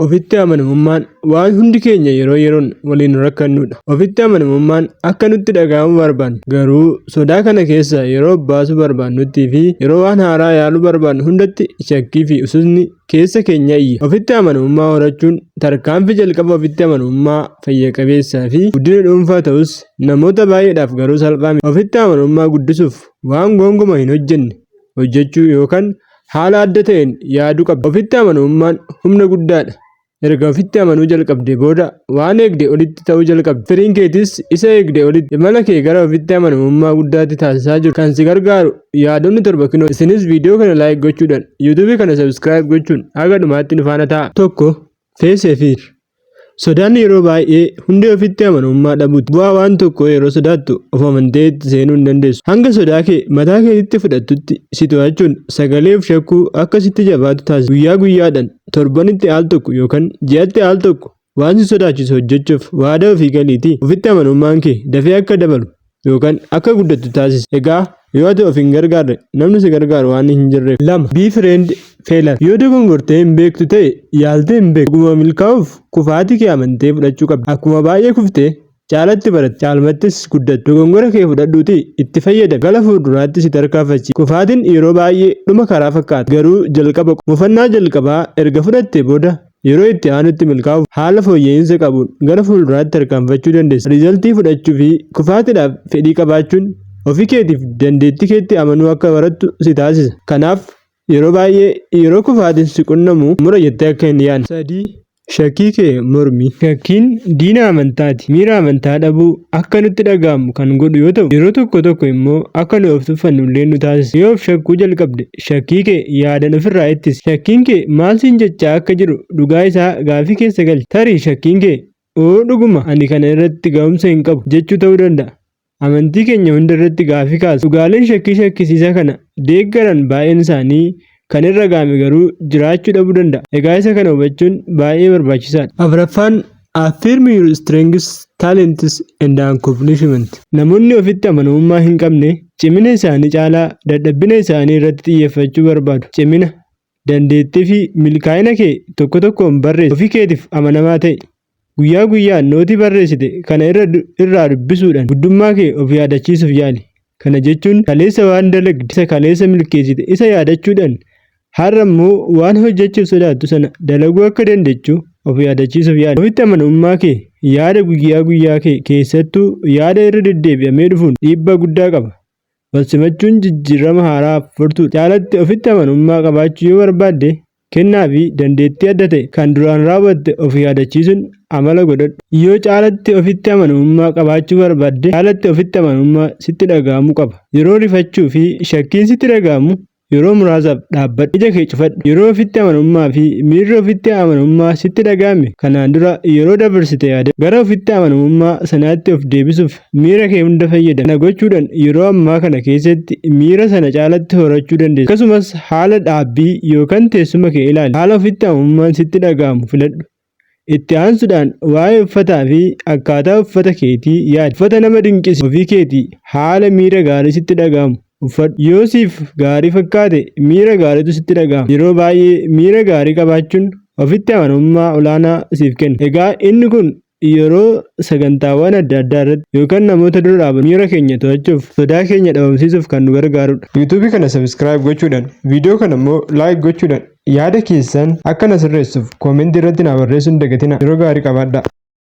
Ofitti amanamummaan waan hundi keenya yeroo yeroon waliin rakkannudha. Ofitti amanamummaan akka nutti dhaga'amu barbaannu garuu sodaa kana keessa yeroo baasuu barbaannuttii fi yeroo waan haaraa yaaluu barbaannu hundatti shakkii fi ususni keessa keenya iyya. Ofitti amanamummaa horachuun tarkaanfii jalqaba ofitti amanamummaa fayya qabeessaa fi guddina dhuunfaa ta'us namoota baay'eedhaaf garuu salphaa miti. Ofitti amanamummaa guddisuuf waan gonkumaa hin hojjenne hojjechuu yookaan haala adda ta'een yaaduu qabda. Ofitti amanamummaan humna guddaadha. Erga ofitti amanuu jalqabdee booda waan eegde olitti ta'uu jalqabda. Firiin keetis isa eegde olitti imala kee gara ofitti amanamummaa guddaatti taasisaa jiru. Kan si gargaaru yaadonni 7 kinoo. Isinis viidiyoo kana laayik gochuudhaan yuutuubii kana sabskiraayib gochuun haga dhumaatti nu faana ta'a. 1. Feeseefiir. Sodaan yeroo baay'ee hundee ofitti amanamummaa dhabuuti. Bu'aa waan tokkoo yeroo sodaattu of amantee itti seenuu hin dandeessu. Hanga sodaa kee mataa keetitti fudhattutti si to'achuun sagalee of shakkuu akka sitti jabaatu taasisa. Guyyaa guyyaadhaan torbanitti al tokko yookaan ji'atti al tokko waan si sodaachisu hojjechuuf waadaa ofii galiitii. Ofitti amanamummaan kee dafee akka dabalu yookaan akka guddatu taasisa. Egaa yoo ati of hin gargaarre namni si gargaaru waan hin jirreef. 2. Be friend failure. Yoo dogongortee hin beektu ta'e yaaltee hin beektu. Dhuguma milkaa'uuf kufaatii kee amantee fudhachuu qabda. Akkuma baay'ee kuftee caalatti baratte caalmattis guddattu. Dogongora kee fudhadhuutii itti fayyadami. Gara fuulduraatti si tarkaanfachiisa. Kufaatiin yeroo baay'ee dhuma karaa fakkaata. Garuu jalqaba mufannaa jalqabaa erga fudhattee booda yeroo itti aanutti milkaa'uuf haala fooyya'insa qabuun gara fuulduraatti tarkaanfachuu dandeessa. Riizaltii fudhachuu fi kufaatiidhaaf fedhii qabaachuun ofii keetiif dandeettii keetti amanuu akka barattu si taasisa. Kanaaf yeroo baay'ee yeroo kufaatiin si qunnamu mura jettee akka hin yaadne. 3. Shakkii kee mormi. Shakkiin diina amantaati. Miira amantaa dhabuu akka nutti dhaga'amu kan godhu yoo ta'u yeroo tokko tokko immoo akka nu of tuffannu illee nu taasisa. Yoo of shakkuu jalqabde shakkii kee yaadan ofirraa ittisi. Shakkiin kee maal siin jechaa akka jiru dhugaa isaa gaafii keessa galchi. Tarii shakkiin kee oo dhuguma ani kana irratti ga'umsa hin qabu jechuu ta'uu danda'a. Amantii keenya hunda irratti gaafii kaasu. Dhugaaleen shakkii shakkisiisaa kana deeggaran baay'een isaanii kan irra ga'ame garuu jiraachuu dhabuu danda'a. Egaa isa kana hubachuun baay'ee barbaachisaadha. 4ffaan affirm your strengths, talents and accomplishments. Namoonni ofitti amanamummaa hin qabne cimina isaanii caalaa dadhabbina isaanii irratti xiyyeeffachuu barbaadu. Cimina, dandeettii fi milkaa'ina kee tokko tokkoon barreessi. Ofii keetiif amanamaa ta'e. Guyyaa guyyaan nootii barreessite kana irraa dubbisuudhaan guddummaa kee of yaadachiisuuf yaali. Kana jechuun kaleessa waan dalagde isa kaleessa milkeessite isa yaadachuudhaan har'a immoo waan hojjechuuf sodaattu sana dalaguu akka dandeechu of yaadachiisuuf yaali. Ofitti amanamummaa kee yaada guyyaa guyyaa kee keessattuu yaada irra deddeebi'amee dhufuun dhiibbaa guddaa qaba. Walsimachuun jijjiirama haaraa furtuudha. Caalatti ofitti amanamummaa qabaachuu yoo barbaadde kennaa fi dandeettii adda ta'e kan duraan raawwatte of yaadachiisuun amala godhadhu. Yoo caalatti ofitti amanamummaa qabaachuu barbaadde caalatti ofitti amanamummaa sitti dhaga'amuu qaba. Yeroo rifachuu fi shakkiin sitti dhaga'amu yeroo muraasaaf dhaabbadhu. Ija kee cufadhu. Yeroo ofitti amanamummaa fi miirri ofitti amanamummaa sitti dhaga'ame kanaan dura yeroo dabarsite yaada gara ofitti amanamummaa sanaatti of deebisuuf miira kee hunda fayyadami. Kana gochuudhaan yeroo ammaa kana keessatti miira sana caalatti horachuu dandeessa. Akkasumas haala dhaabbii yookaan teessuma kee ilaali. Haala ofitti amanamummaan sitti dhaga'amu filadhu. Itti aansuudhaan waa'ee uffataa fi akkaataa uffata keetii yaadi. Uffata nama dinqisiisu ofii keetii haala miira gaarii sitti dhaga'amu uffadhu. Yoo siif gaarii fakkaate miira gaariitu sitti dhaga'ama. Yeroo baay'ee miira gaarii qabaachuun ofitti amanamummaa olaanaa siif kenna. Egaa inni kun yeroo sagantaawwan adda addaa irratti yookaan namoota dura dhaaban miira keenya to'achuuf sodaa keenya dhabamsiisuuf kan nu gargaarudha. Yuutuubii kana sabskiraayib gochuudhaan viidiyoo kana immoo laayik gochuudhaan yaada keessan akka na sirreessuuf koomentii irratti na barreessuun dagatina. Yeroo gaarii qabaadhaa.